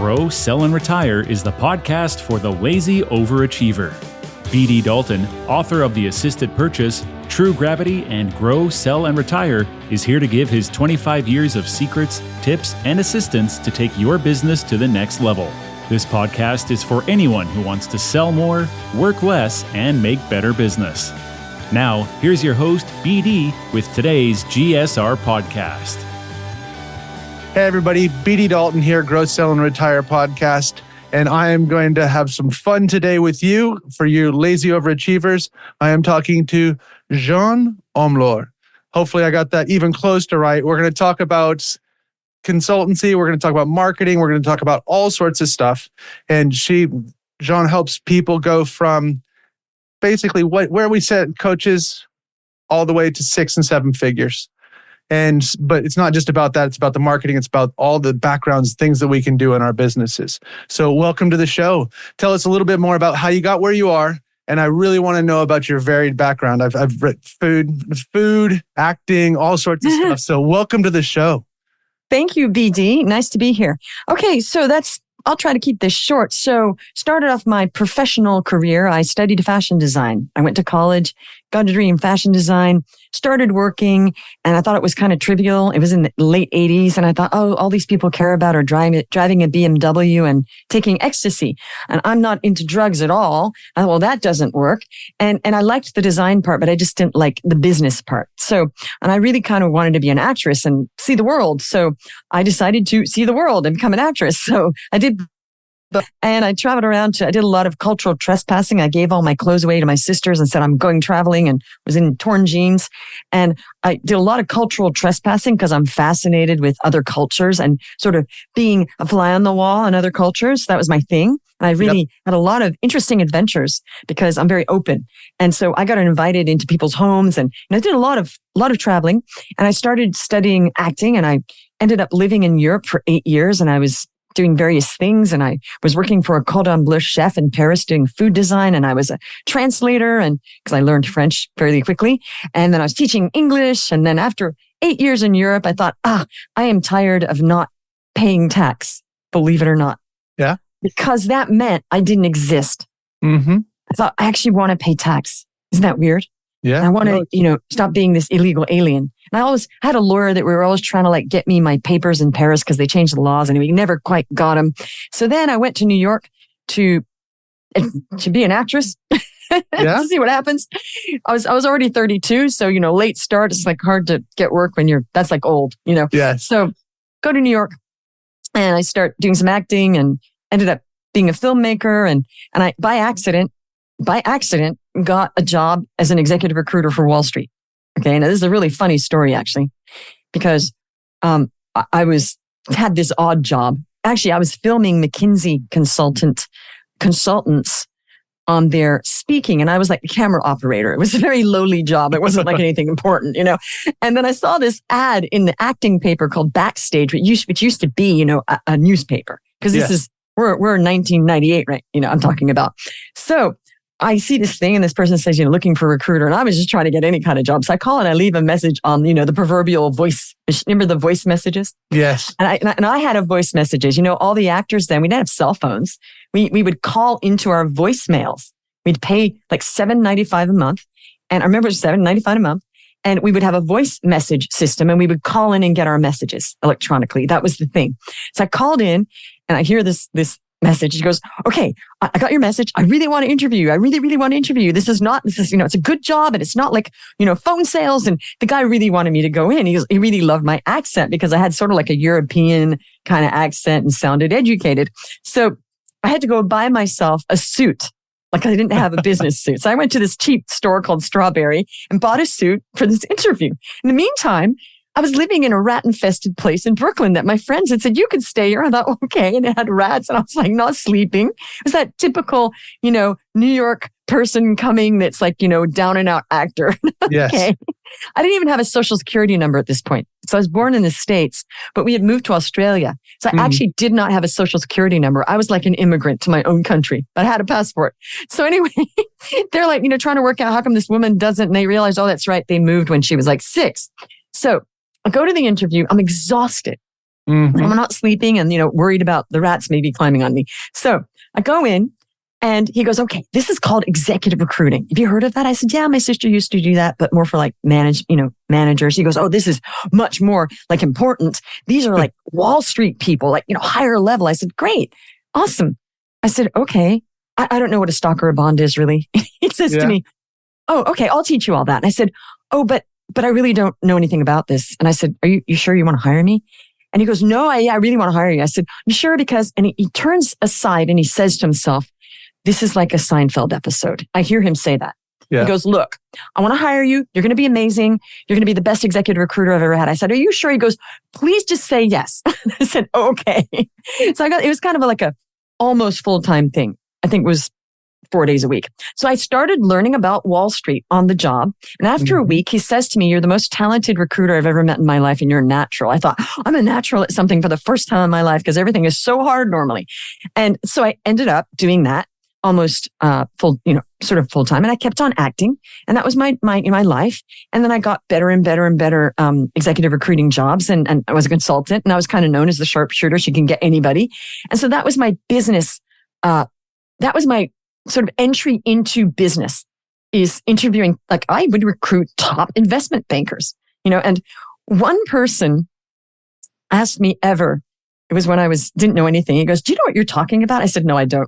Grow, Sell, and Retire is the podcast for the lazy overachiever. B.D. Dalton, author of The Assisted Purchase, True Gravity, and Grow, Sell, and Retire, is here to give his 25 years of secrets, tips, and assistance to take your business to the next level. This podcast is for anyone who wants to sell more, work less, and make better business. Now, here's your host, BD, with today's GSR podcast. Hey everybody, BD Dalton here, Grow, Sell, and Retire podcast. And I am going to have some fun today with you. For you lazy overachievers, I am talking to Jeanne Olmor. Hopefully I got that even close to right. We're going to talk about consultancy. We're going to talk about marketing. We're going to talk about all sorts of stuff. And Jeanne helps people go from basically where we set coaches all the way to 6 and 7 figures. But it's not just about that. It's about the marketing. It's about all the backgrounds, things that we can do in our businesses. So welcome to the show. Tell us a little bit more about how you got where you are. And I really want to know about your varied background. I've read food, acting, all sorts of stuff. So welcome to the show. Thank you, BD. Nice to be here. Okay, so I'll try to keep this short. So started off my professional career. I studied fashion design. I went to college, got a degree in fashion design, started working, and I thought it was kind of trivial. It was in the late 80s, and I thought, oh, all these people care about are driving a BMW and taking ecstasy. And I'm not into drugs at all. I thought, well, that doesn't work. And I liked the design part, but I just didn't like the business part. And I really kind of wanted to be an actress and see the world. So I decided to see the world and become an actress. So I did. And I traveled around I did a lot of cultural trespassing. I gave all my clothes away to my sisters and said, I'm going traveling, and was in torn jeans. And I did a lot of cultural trespassing because I'm fascinated with other cultures and sort of being a fly on the wall in other cultures. That was my thing. And I really had a lot of interesting adventures because I'm very open. And so I got invited into people's homes and I did a lot of traveling, and I started studying acting, and I ended up living in Europe for 8 years, and I was doing various things. And I was working for a cordon bleu chef in Paris doing food design. And I was a translator, and because I learned French fairly quickly. And then I was teaching English. And then after 8 years in Europe, I thought, I am tired of not paying tax, believe it or not. Yeah. Because that meant I didn't exist. Mm-hmm. I thought, I actually want to pay tax. Isn't that weird? Yeah. I want to, stop being this illegal alien. And I always had a lawyer that we were always trying to get me my papers in Paris because they changed the laws and we never quite got them. So then I went to New York to be an actress. To see what happens. I was already 32. So, late start. It's hard to get work when that's old, Yeah. So go to New York and I start doing some acting and ended up being a filmmaker. And I, by accident, got a job as an executive recruiter for Wall Street. Okay. Now this is a really funny story actually, because, I had this odd job. Actually, I was filming McKinsey consultants on their speaking, and I was like the camera operator. It was a very lowly job. It wasn't anything important, And then I saw this ad in the acting paper called Backstage, which used to be, a newspaper. Because we're in 1998, right? I'm talking about. So I see this thing and this person says, looking for a recruiter. And I was just trying to get any kind of job. So I call and I leave a message on, the proverbial voice. Remember the voice messages? Yes. And I had a voice messages. All the actors then, we didn't have cell phones. We would call into our voicemails. We'd pay $7.95 a month. And I remember it was $7.95 a month. And we would have a voice message system and we would call in and get our messages electronically. That was the thing. So I called in and I hear this message. He goes, okay, I got your message. I really want to interview you. I really, really want to interview you. This is, it's a good job and it's not phone sales. And the guy really wanted me to go in. He really loved my accent because I had sort of a European kind of accent and sounded educated. So I had to go buy myself a suit. I didn't have a business suit. So I went to this cheap store called Strawberry and bought a suit for this interview. In the meantime, I was living in a rat-infested place in Brooklyn that my friends had said, you could stay here. I thought, okay. And it had rats. And I was not sleeping. It was that typical, New York person coming that's down and out actor. Yes. Okay. I didn't even have a social security number at this point. So I was born in the States, but we had moved to Australia. So I actually did not have a social security number. I was like an immigrant to my own country, but I had a passport. So anyway, they're trying to work out how come this woman doesn't, and they realized, oh, that's right. They moved when she was 6. So I go to the interview. I'm exhausted. Mhm. I'm not sleeping and, worried about the rats maybe climbing on me. So I go in and he goes, okay, this is called executive recruiting. Have you heard of that? I said, yeah, my sister used to do that, but more for like managers. He goes, oh, this is much more like important. These are like Wall Street people, like, higher level. I said, great. Awesome. I said, okay. I don't know what a stock or a bond is really. He says to me, oh, okay, I'll teach you all that. And I said, oh, but I really don't know anything about this. And I said, are you sure you want to hire me? And he goes, no, I really want to hire you. I said, you sure? Because, and he turns aside and he says to himself, this is like a Seinfeld episode. I hear him say that. Yeah. He goes, look, I want to hire you. You're going to be amazing. You're going to be the best executive recruiter I've ever had. I said, are you sure? He goes, please just say yes. I said, okay. So it was kind of like a almost full-time thing. I think it was 4 days a week. So I started learning about Wall Street on the job. And after a week, he says to me, you're the most talented recruiter I've ever met in my life, and you're a natural. I thought, I'm a natural at something for the first time in my life because everything is so hard normally. And so I ended up doing that almost sort of full time. And I kept on acting. And that was my life. And then I got better and better and better executive recruiting jobs. And I was a consultant, and I was kind of known as the sharpshooter. She can get anybody. And so that was my business. That was my sort of entry into business, is interviewing. Like, I would recruit top investment bankers, and one person asked me it was when I didn't know anything. He goes, do you know what you're talking about? I said, no, I don't.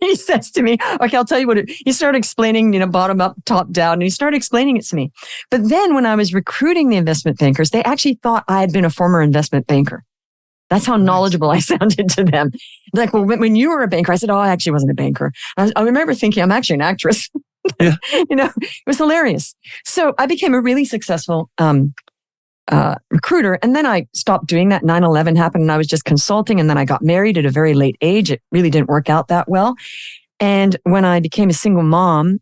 He says to me, okay, I'll tell you what he started explaining, bottom up, top down, and he started explaining it to me. But then when I was recruiting the investment bankers, they actually thought I had been a former investment banker. That's how knowledgeable I sounded to them. Like, well, when you were a banker, I said, oh, I actually wasn't a banker. I remember thinking, I'm actually an actress. Yeah. It was hilarious. So I became a really successful recruiter. And then I stopped doing that. 9/11 happened and I was just consulting. And then I got married at a very late age. It really didn't work out that well. And when I became a single mom,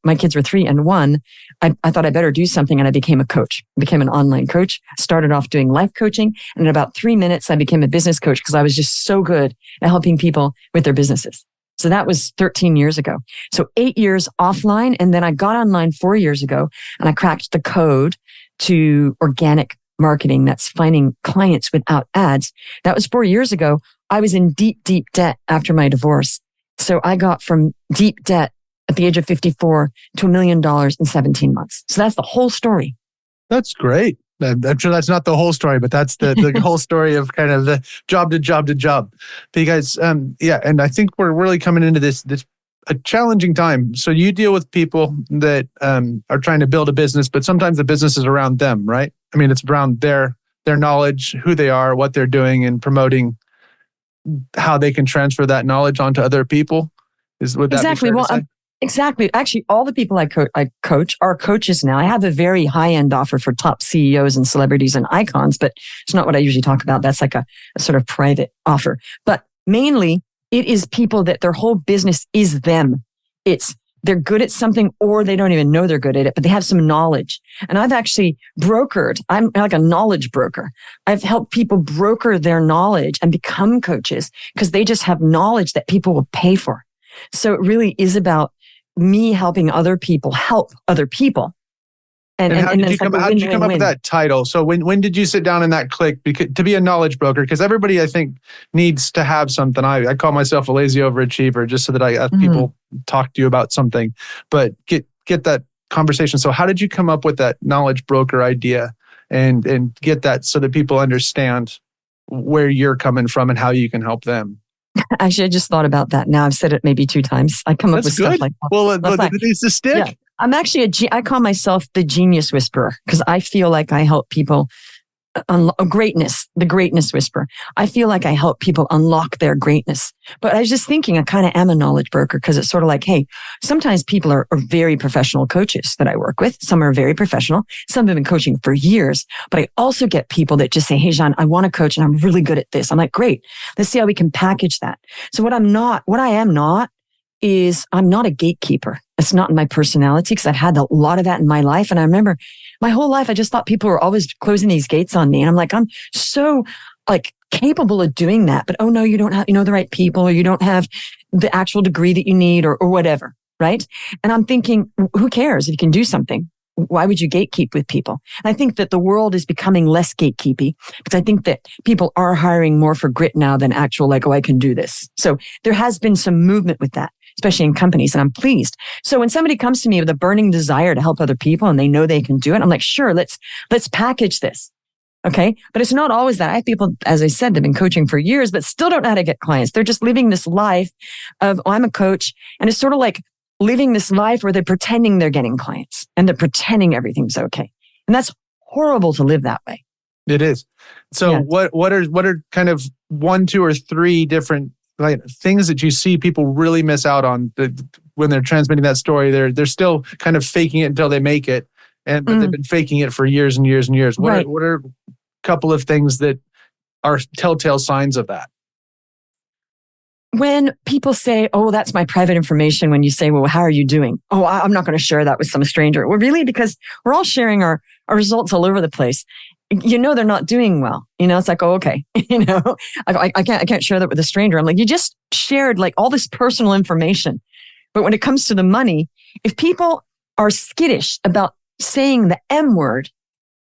my kids were 3 and 1. I thought I better do something, and I became a coach. I became an online coach. Started off doing life coaching, and in about 3 minutes, I became a business coach because I was just so good at helping people with their businesses. So that was 13 years ago. So 8 years offline, and then I got online 4 years ago, and I cracked the code to organic marketing. That's finding clients without ads. That was 4 years ago. I was in deep, deep debt after my divorce. So I got from deep debt at the age of 54 to $1 million in 17 months. So that's the whole story. That's great. I'm sure that's not the whole story, but that's the whole story of kind of the job to job to job. Because, and I think we're really coming into this a challenging time. So you deal with people that are trying to build a business, but sometimes the business is around them, right? I mean, it's around their knowledge, who they are, what they're doing, and promoting how they can transfer that knowledge onto other people. Would that exactly? Be fair to say? Exactly. Actually, all the people I coach are coaches now. I have a very high-end offer for top CEOs and celebrities and icons, but it's not what I usually talk about. That's like a sort of private offer. But mainly, it is people that their whole business is them. They're good at something, or they don't even know they're good at it, but they have some knowledge. And I've actually brokered. I'm like a knowledge broker. I've helped people broker their knowledge and become coaches because they just have knowledge that people will pay for. So it really is about me helping other people help other people. And how did you come up with that title? So when did you sit down in that click to be a knowledge broker? Because everybody, I think, needs to have something. I call myself a lazy overachiever just so that I have people talk to you about something, but get that conversation. So how did you come up with that knowledge broker idea and get that so that people understand where you're coming from and how you can help them? Actually, I just thought about that now. I've said it maybe 2 times. I come up with stuff like that. Well, it needs to stick. Yeah. I'm actually I call myself the genius whisperer because I feel like I help people the greatness whisperer. I feel like I help people unlock their greatness. But I was just thinking I kind of am a knowledge broker because it's sort of like, hey, sometimes people are very professional coaches that I work with. Some are very professional. Some have been coaching for years. But I also get people that just say, hey, Jeanne, I want to coach and I'm really good at this. I'm like, great. Let's see how we can package that. So what I am not is I'm not a gatekeeper. It's not in my personality because I've had a lot of that in my life. And I remember my whole life, I just thought people were always closing these gates on me. And I'm like, I'm so capable of doing that. But oh no, you don't have, the right people, or you don't have the actual degree that you need or whatever. Right. And I'm thinking, who cares if you can do something? why would you gatekeep with people? And I think that the world is becoming less gatekeepy because I think that people are hiring more for grit now than actual like, oh, I can do this. So there has been some movement with that, especially in companies, and I'm pleased. So when somebody comes to me with a burning desire to help other people and they know they can do it, I'm like, sure, let's package this. Okay. But it's not always that. I have people, as I said, they've been coaching for years, but still don't know how to get clients. They're just living this life of, oh, I'm a coach. And it's sort of like living this life where they're pretending they're getting clients and they're pretending everything's okay. And that's horrible to live that way. It is. So Yeah. what are kind of 1, 2, or 3 different things that you see people really miss out on when they're transmitting that story? They're still kind of faking it until they make it. But they've been faking it for years and years and years. What are a couple of things that are telltale signs of that? When people say, oh, that's my private information, when you say, well, how are you doing? Oh, I'm not going to share that with some stranger. Well, really, because we're all sharing our results all over the place. They're not doing well. It's like, oh, okay. I can't share that with a stranger. I'm like, you just shared like all this personal information. But when it comes to the money, if people are skittish about saying the M word,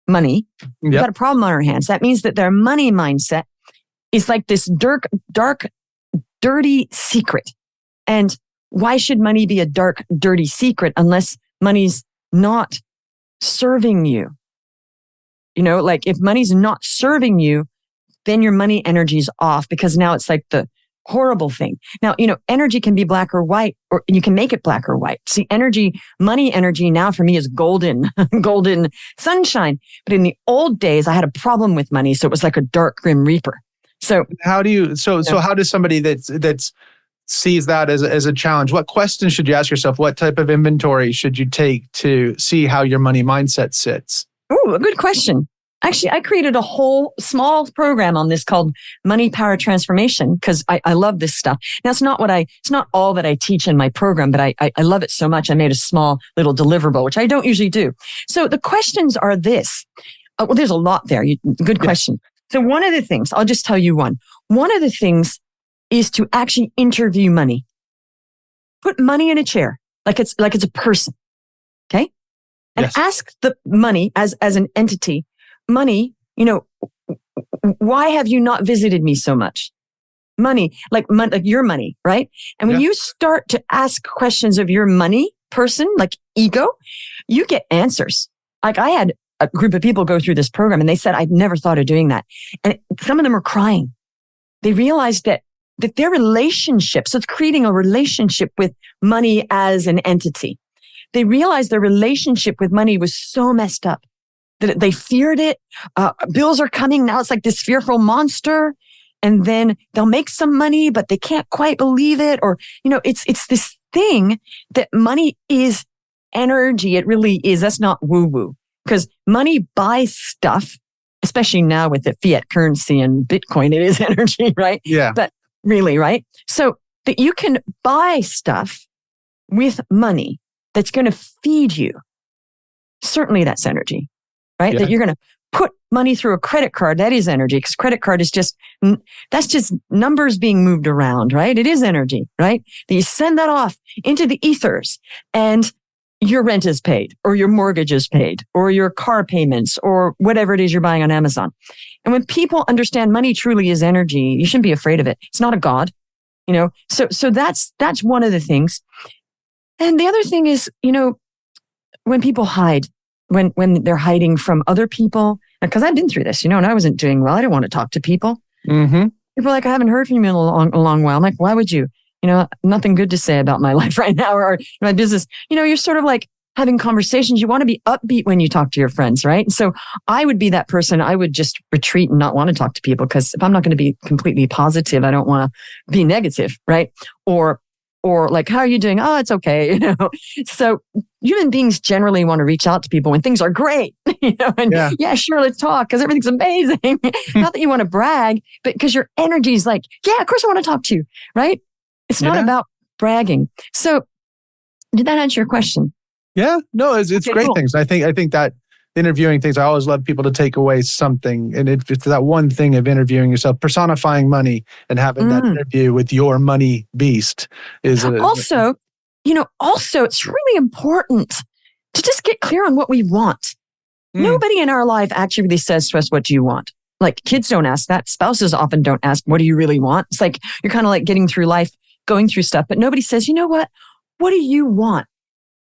money, we've got a problem on our hands. That means that their money mindset is like this dark, dirty secret. And why should money be a dark, dirty secret unless money's not serving you? Like if money's not serving you, then your money energy's off because now it's like the horrible thing. Now, energy can be black or white, or you can make it black or white. See, money energy now for me is golden, golden sunshine. But in the old days, I had a problem with money. So it was like a dark grim reaper. So how does somebody that's sees that as a challenge, what questions should you ask yourself? What type of inventory should you take to see how your money mindset sits? Oh, a good question. Actually, I created a whole small program on this called Money Power Transformation because I love this stuff. Now, it's not all that I teach in my program, but I love it so much. I made a small little deliverable, which I don't usually do. So the questions are this. Well, there's a lot there. Good question. So one of the things, I'll just tell you one. One of the things is to actually interview money. Put money in a chair, like it's a person. Okay? And ask the money as an entity, money, why have you not visited me so much? Money, like your money, right? And when you start to ask questions of your money person, like ego, you get answers. Like I had a group of people go through this program and they said, I'd never thought of doing that. And some of them are crying. They realized that their relationship, so it's creating a relationship with money as an entity. They realized their relationship with money was so messed up that they feared it. Bills are coming. Now it's like this fearful monster. And then they'll make some money, but they can't quite believe it. Or, it's this thing that money is energy. It really is. That's not woo-woo. Because money buys stuff, especially now with the fiat currency and Bitcoin, it is energy, right? Yeah. But really, right? So that you can buy stuff with money that's going to feed you. Certainly that's energy, right? Yeah. That you're going to put money through a credit card. That is energy because credit card is that's just numbers being moved around, right? It is energy, right? That you send that off into the ethers and your rent is paid or your mortgage is paid or your car payments or whatever it is you're buying on Amazon. And when people understand money truly is energy, you shouldn't be afraid of it. It's not a god, So that's one of the things. And the other thing is, when people hide, when they're hiding from other people, because I've been through this, and I wasn't doing well. I didn't want to talk to people. Mm-hmm. People are like, I haven't heard from you in a long while. I'm like, why would you? Nothing good to say about my life right now or my business. You're sort of like having conversations. You want to be upbeat when you talk to your friends, right? So I would be that person. I would just retreat and not want to talk to people because if I'm not going to be completely positive, I don't want to be negative, right? Or like, how are you doing? Oh, it's okay. So human beings generally want to reach out to people when things are great, and yeah, sure, let's talk because everything's amazing. Not that you want to brag, but because your energy is like, yeah, of course I want to talk to you, right? It's not about bragging. So did that answer your question? Yeah, no, it's Okay, great cool. things. I think that interviewing things, I always love people to take away something. And it's that one thing of interviewing yourself, personifying money and having that interview with your money beast is also, it's really important to just get clear on what we want. Nobody in our life actually really says to us, what do you want? Like kids don't ask that. Spouses often don't ask, what do you really want? It's like you're kind of like getting through life, going through stuff, but nobody says, you know what? What do you want?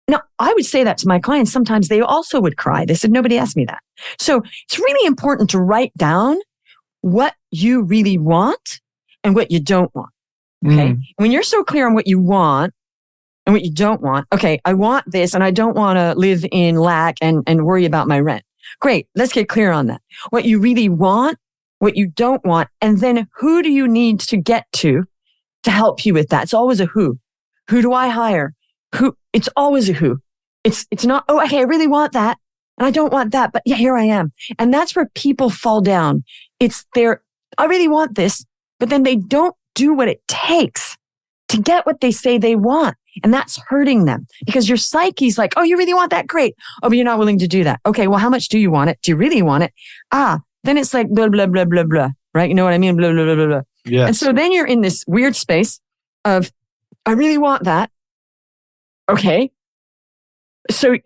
Now, I would say that to my clients. Sometimes they also would cry. They said, nobody asked me that. So it's really important to write down what you really want and what you don't want. Okay. When you're so clear on what you want and what you don't want, okay, I want this and I don't want to live in lack and worry about my rent. Great. Let's get clear on that. What you really want, what you don't want, and then who do you need to get to help you with that? It's always a who. Who do I hire? Who? It's always a who. It's not, oh, okay, I really want that and I don't want that, but yeah, here I am. And that's where people fall down. It's I really want this, but then they don't do what it takes to get what they say they want. And that's hurting them because your psyche's like, oh, you really want that? Great. Oh, but you're not willing to do that. Okay. Well, how much do you want it? Do you really want it? Then it's like blah, blah, blah, blah, blah. Right? You know what I mean? Blah, blah, blah, blah, blah. Yes. And so then you're in this weird space of, I really want that. Okay. So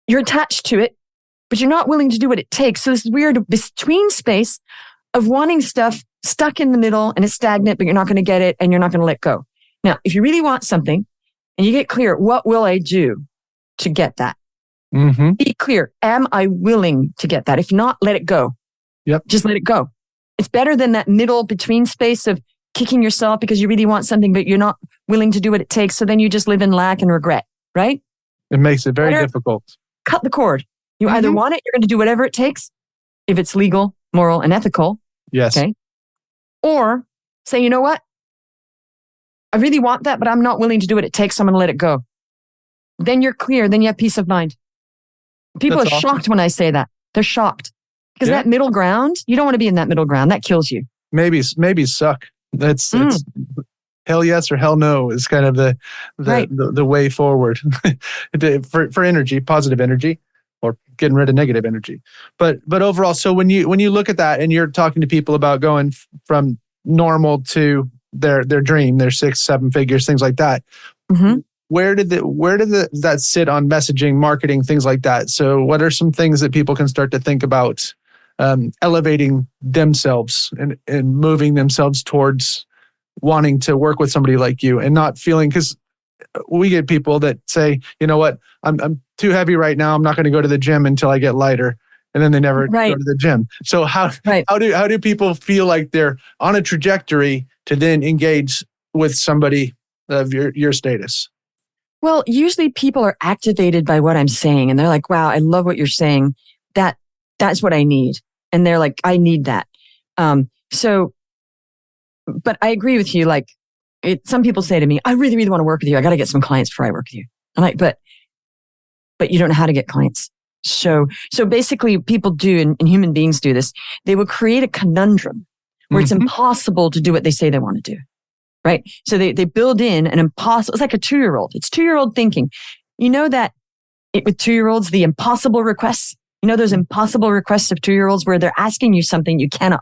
you're attached to it, but you're not willing to do what it takes. So this weird between space of wanting stuff stuck in the middle and it's stagnant, but you're not going to get it and you're not going to let go. Now, if you really want something and you get clear, what will I do to get that? Be clear. Am I willing to get that? If not, let it go. Yep. Just let it go. It's better than that middle between space of kicking yourself because you really want something, but you're not willing to do what it takes. So then you just live in lack and regret, right? It makes it very difficult. Cut the cord. You either want it, you're going to do whatever it takes, if it's legal, moral, and ethical. Yes. Okay. Or say, you know what? I really want that, but I'm not willing to do what it takes. So I'm going to let it go. Then you're clear. Then you have peace of mind. People are shocked when I say that. They're shocked because that middle ground, you don't want to be in that middle ground. That kills you. Maybe suck. It's hell yes or hell no is kind of the way forward for energy, positive energy, or getting rid of negative energy. But overall, so when you look at that and you're talking to people about going from normal to their dream, their 6-7 figures, things like that, where did that sit on messaging, marketing, things like that? So what are some things that people can start to think about elevating themselves and moving themselves towards wanting to work with somebody like you and not feeling, because we get people that say, you know what, I'm too heavy right now. I'm not going to go to the gym until I get lighter. And then they never go to the gym. So how do people feel like they're on a trajectory to then engage with somebody of your status? Well, usually people are activated by what I'm saying and they're like, wow, I love what you're saying. That's what I need. And they're like, I need that. But I agree with you. Like some people say to me, I really, really want to work with you. I got to get some clients before I work with you. I'm like, but you don't know how to get clients. So basically people do, and human beings do this. They will create a conundrum where it's impossible to do what they say they want to do. Right. So they build in an impossible, it's like a 2-year-old. It's 2-year-old thinking. You know that with 2-year-olds, the impossible requests, you know, those impossible requests of 2-year-olds where they're asking you something you cannot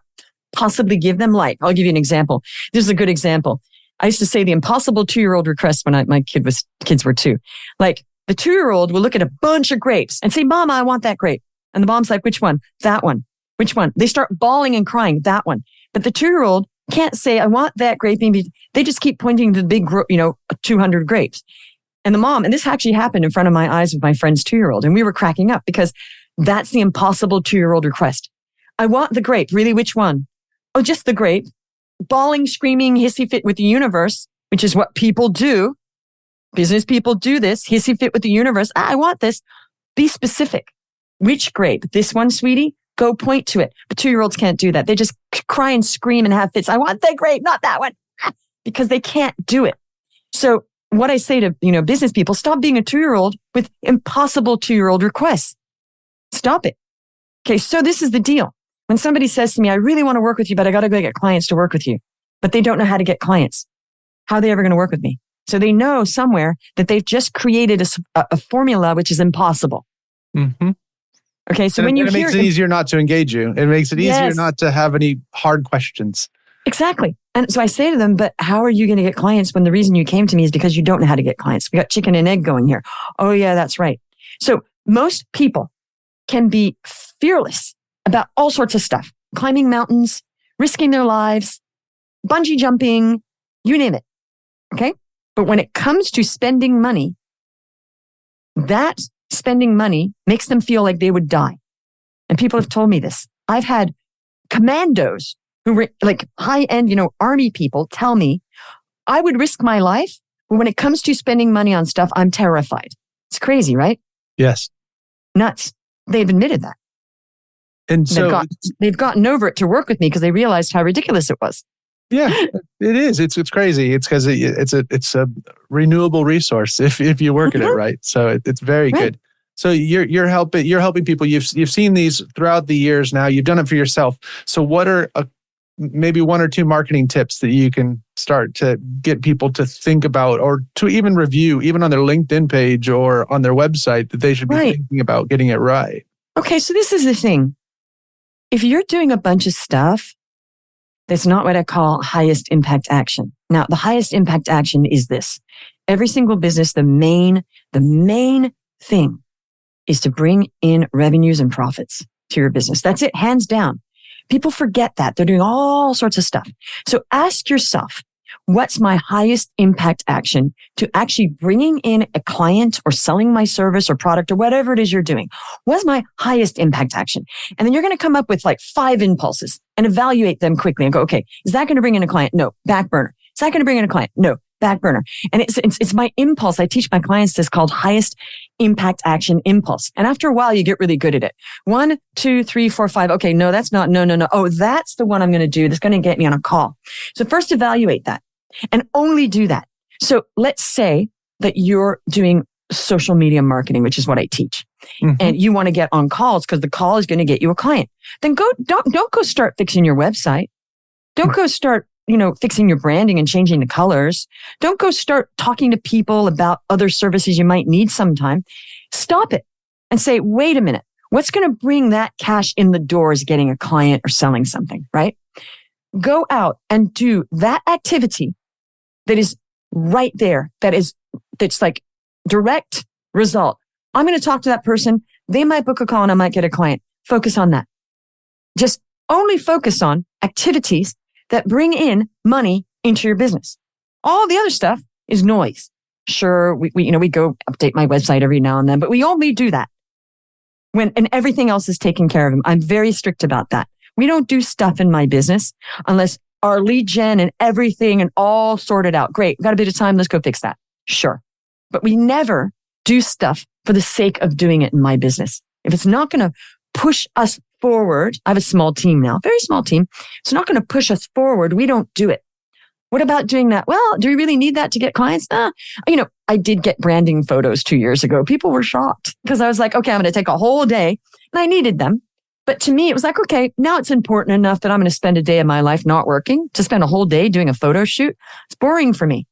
possibly give them. Like, I'll give you an example. This is a good example. I used to say the impossible 2-year-old request when my kids were 2. Like the 2-year-old will look at a bunch of grapes and say, Mama, I want that grape. And the mom's like, which one? That one. Which one? They start bawling and crying. That one. But the 2-year-old can't say, I want that grape. They just keep pointing to the big, 200 grapes. And the mom, and this actually happened in front of my eyes with my friend's 2-year-old. And we were cracking up because that's the impossible 2-year-old request. I want the grape. Really, which one? Oh, just the grape. Bawling, screaming, hissy fit with the universe, which is what people do. Business people do this. Hissy fit with the universe. I want this. Be specific. Which grape? This one, sweetie? Go point to it. But 2-year-olds can't do that. They just cry and scream and have fits. I want that grape, not that one. Because they can't do it. So what I say to, business people, stop being a 2-year-old with impossible 2-year-old requests. Stop it. Okay. So this is the deal. When somebody says to me, I really want to work with you, but I got to go get clients to work with you, but they don't know how to get clients. How are they ever going to work with me? So they know somewhere that they've just created a formula, which is impossible. Okay. So when you hear it makes it easier not to engage you. It makes it easier not to have any hard questions. Exactly. And so I say to them, but how are you going to get clients when the reason you came to me is because you don't know how to get clients? We got chicken and egg going here. Oh yeah, that's right. So most people can be fearless about all sorts of stuff, climbing mountains, risking their lives, bungee jumping, you name it. Okay. But when it comes to spending money, that spending money makes them feel like they would die. And people have told me this. I've had commandos who were like high-end, army people tell me, I would risk my life, but when it comes to spending money on stuff, I'm terrified. It's crazy, right? Yes. Nuts. They've admitted that. And so they've gotten over it to work with me because they realized how ridiculous it was. Yeah, it is. It's crazy. It's because it's a renewable resource if you work at it right. So it's very good. So you're helping people. You've seen these throughout the years now. You've done it for yourself. So what are maybe one or two marketing tips that you can start to get people to think about, or to even review, even on their LinkedIn page or on their website, that they should be thinking about getting it right? Okay, so this is the thing. If you're doing a bunch of stuff, that's not what I call highest impact action. Now, the highest impact action is this. Every single business, the main thing is to bring in revenues and profits to your business. That's it, hands down. People forget that. They're doing all sorts of stuff. So ask yourself, what's my highest impact action to actually bringing in a client or selling my service or product or whatever it is you're doing? What's my highest impact action? And then you're going to come up with like 5 impulses and evaluate them quickly and go, okay, is that going to bring in a client? No, back burner. Is that going to bring in a client? No, back burner. And it's my impulse. I teach my clients this called highest impact action impulse. And after a while, you get really good at it. 1, 2, 3, 4, 5. Okay, no, that's not. No. Oh, that's the one I'm going to do. That's going to get me on a call. So first evaluate that and only do that. So let's say that you're doing social media marketing, which is what I teach. Mm-hmm. And you want to get on calls because the call is going to get you a client. Then don't go start fixing your website. Don't go start fixing your branding and changing the colors. Don't go start talking to people about other services you might need sometime. Stop it and say, wait a minute, what's going to bring that cash in the door is getting a client or selling something, right? Go out and do that activity that is right there. That's like direct result. I'm going to talk to that person. They might book a call and I might get a client. Focus on that. Just only focus on activities that bring in money into your business. All the other stuff is noise. Sure, we go update my website every now and then, but we only do that and everything else is taken care of. I'm very strict about that. We don't do stuff in my business unless our lead gen and everything and all sorted out. Great, we've got a bit of time. Let's go fix that. Sure. But we never do stuff for the sake of doing it in my business. If it's not going to push us forward, I have a small team now, very small team. It's not going to push us forward. We don't do it. What about doing that? Well, do we really need that to get clients? I did get branding photos 2 years ago. People were shocked because I was like, okay, I'm going to take a whole day and I needed them. But to me, it was like, okay, now it's important enough that I'm going to spend a day of my life not working to spend a whole day doing a photo shoot. It's boring for me.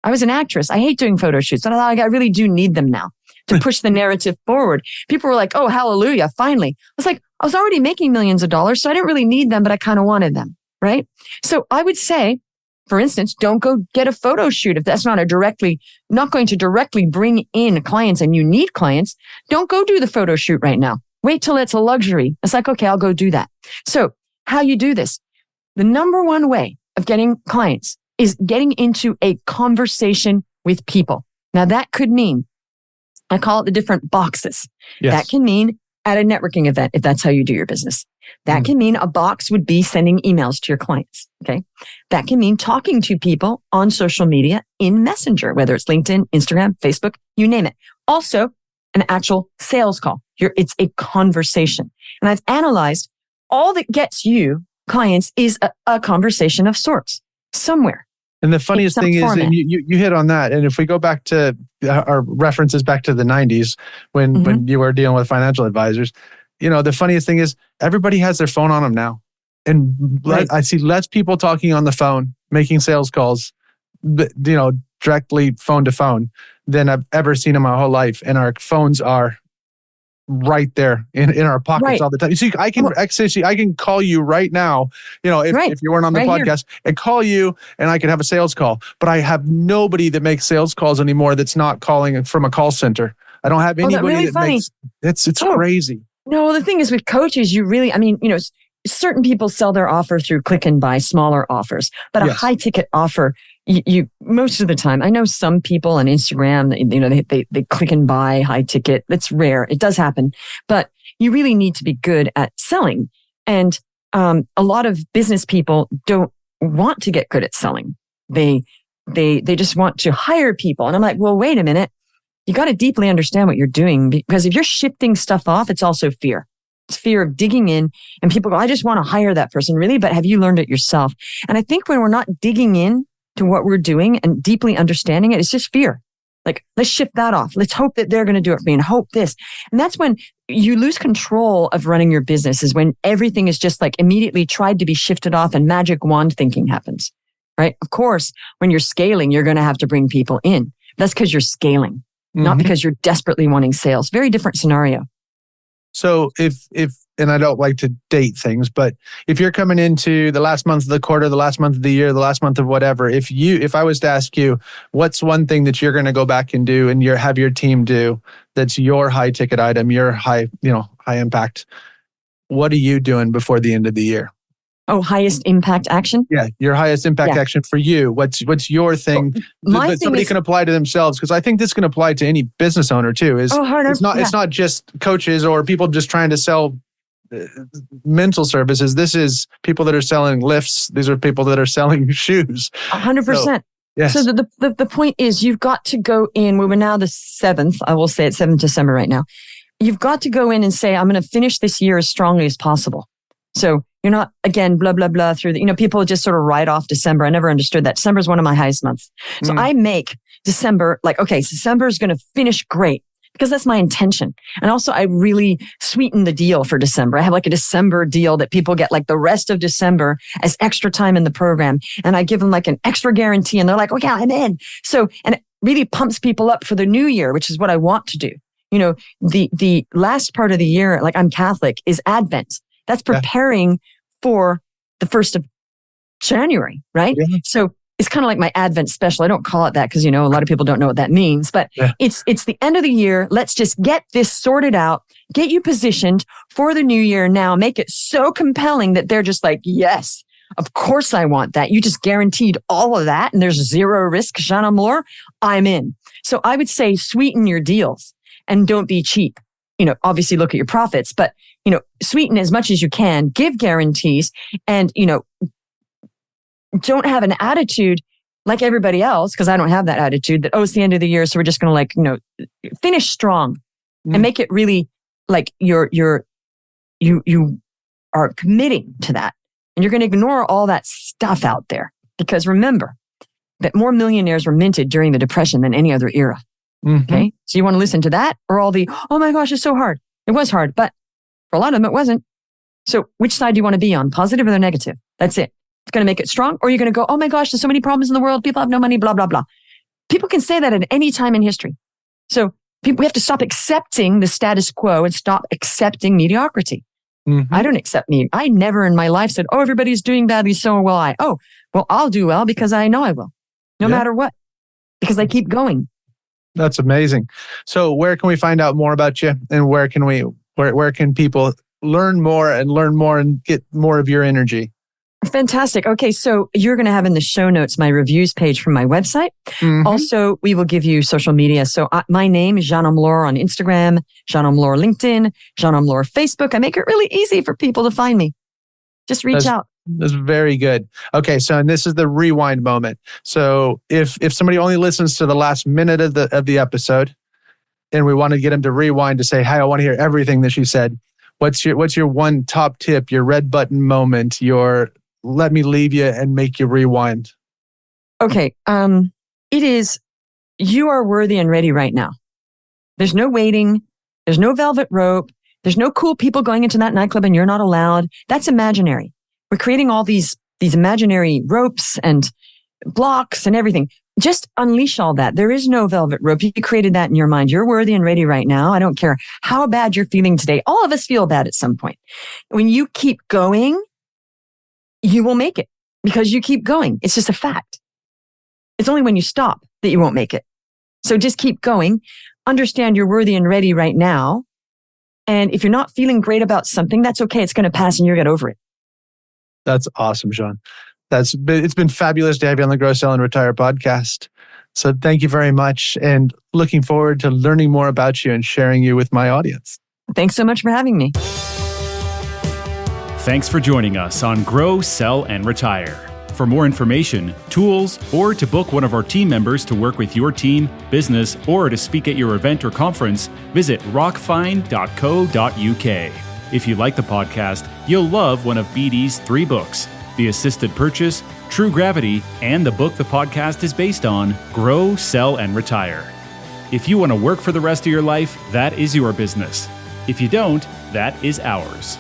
I was an actress. I hate doing photo shoots. And I really do need them now to push the narrative forward. People were like, oh, hallelujah, finally. I was like, I was already making millions of dollars, so I didn't really need them, but I kind of wanted them, right? So I would say, for instance, don't go get a photo shoot if that's not going to directly bring in clients and you need clients. Don't go do the photo shoot right now. Wait till it's a luxury. It's like, okay, I'll go do that. So how you do this? The number one way of getting clients is getting into a conversation with people. Now that could mean, I call it the different boxes. Yes. That can mean at a networking event, if that's how you do your business. That can mean a box would be sending emails to your clients. Okay. That can mean talking to people on social media in Messenger, whether it's LinkedIn, Instagram, Facebook, you name it. Also, an actual sales call. It's a conversation. And I've analyzed all that gets you clients is a conversation of sorts somewhere. And the funniest thing is, and you hit on that. And if we go back to our references back to the 90s when you were dealing with financial advisors, the funniest thing is everybody has their phone on them now. And I see less people talking on the phone, making sales calls, directly phone to phone than I've ever seen in my whole life. And our phones are right there in our pockets all the time. You see, I can call you right now, if you weren't on the podcast here, and call you and I can have a sales call, but I have nobody that makes sales calls anymore that's not calling from a call center. I don't have anybody really that funny. makes it's crazy. No, the thing is with coaches, you really, certain people sell their offer through click and buy, smaller offers, but a high ticket offer, you most of the time, I know some people on Instagram, they click and buy high ticket. It's rare. It does happen, but you really need to be good at selling. And a lot of business people don't want to get good at selling. They just want to hire people. And I'm like, well, wait a minute. You got to deeply understand what you're doing, because if you're shifting stuff off, it's also fear. It's fear of digging in, and people go, I just want to hire that person. Really? But have you learned it yourself? And I think when we're not digging in to what we're doing and deeply understanding it, it's just fear. Like, let's shift that off. Let's hope that they're going to do it for me and hope this. And that's when you lose control of running your business, is when everything is just like immediately tried to be shifted off and magic wand thinking happens, right? Of course, when you're scaling, you're going to have to bring people in. That's because you're scaling, not because you're desperately wanting sales. Very different scenario. So if, and I don't like to date things, but if you're coming into the last month of the quarter, the last month of the year, the last month of whatever, if I was to ask you, what's one thing that you're going to go back and do and have your team do that's your high ticket item, your high impact, what are you doing before the end of the year? Oh, highest impact action? Yeah, your highest impact action for you. What's your thing that somebody can apply to themselves? Because I think this can apply to any business owner too. It's not just coaches or people just trying to sell mental services. This is people that are selling lifts. These are people that are selling shoes. 100%. Yes. So the point is, you've got to go in. We were now the 7th. I will say it's 7th December right now. You've got to go in and say, I'm going to finish this year as strongly as possible. So you're not, again, blah, blah, blah through the, people just sort of write off December. I never understood that. December is one of my highest months. So I make December like, okay, December is going to finish great, because that's my intention. And also I really sweeten the deal for December. I have like a December deal that people get like the rest of December as extra time in the program. And I give them like an extra guarantee, and they're like, oh yeah, I'm in. So, and it really pumps people up for the new year, which is what I want to do. The last part of the year, like I'm Catholic, is Advent. That's preparing for the 1st of January, right? Yeah. So it's kind of like my Advent special. I don't call it that because, a lot of people don't know what that means, but it's the end of the year. Let's just get this sorted out, get you positioned for the new year now, make it so compelling that they're just like, yes, of course I want that. You just guaranteed all of that and there's zero risk, Jeanne Olmor, I'm in. So I would say sweeten your deals and don't be cheap. Obviously look at your profits, but sweeten as much as you can, give guarantees, and, don't have an attitude like everybody else, because I don't have that attitude that, it's the end of the year, so we're just going to finish strong and make it really like you are committing to that. And you're going to ignore all that stuff out there, because remember that more millionaires were minted during the Depression than any other era. Okay. So you want to listen to that, or all the, oh my gosh, it's so hard. It was hard, but for a lot of them, it wasn't. So which side do you want to be on? Positive or the negative? That's it. It's going to make it strong, or you're going to go, oh my gosh, there's so many problems in the world. People have no money, blah, blah, blah. People can say that at any time in history. So we have to stop accepting the status quo and stop accepting mediocrity. I don't accept me. I never in my life said, oh, everybody's doing badly, so will I. Oh, well, I'll do well because I know I will, no matter what, because I keep going. That's amazing. So where can we find out more about you, and where can people learn more and get more of your energy? Fantastic. Okay. So you're going to have in the show notes my reviews page from my website. Also, we will give you social media. So my name is Jeanne Olmor on Instagram, Jeanne Olmor LinkedIn, Jeanne Olmor Facebook. I make it really easy for people to find me. Just reach out. That's very good. Okay. So, and this is the rewind moment. So if somebody only listens to the last minute of the episode, and we want to get them to rewind to say, hey, I want to hear everything that she said. What's your one top tip, your red button moment, your let me leave you and make you rewind? Okay. It is, you are worthy and ready right now. There's no waiting. There's no velvet rope. There's no cool people going into that nightclub and you're not allowed. That's imaginary. We're creating all these imaginary ropes and blocks and everything. Just unleash all that. There is no velvet rope. You created that in your mind. You're worthy and ready right now. I don't care how bad you're feeling today. All of us feel bad at some point. When you keep going, you will make it because you keep going. It's just a fact. It's only when you stop that you won't make it. So just keep going. understand you're worthy and ready right now. And if you're not feeling great about something, that's okay. It's going to pass and you'll get over it. That's awesome, Jeanne. It's been fabulous to have you on the Grow, Sell, and Retire podcast. So thank you very much, and looking forward to learning more about you and sharing you with my audience. Thanks so much for having me. Thanks for joining us on Grow, Sell, and Retire. For more information, tools, or to book one of our team members to work with your team, business, or to speak at your event or conference, visit rockfind.co.uk. If you like the podcast, you'll love one of BD's 3 books: The Assisted Purchase, True Gravity, and the book the podcast is based on, Grow, Sell, and Retire. If you want to work for the rest of your life, that is your business. If you don't, that is ours.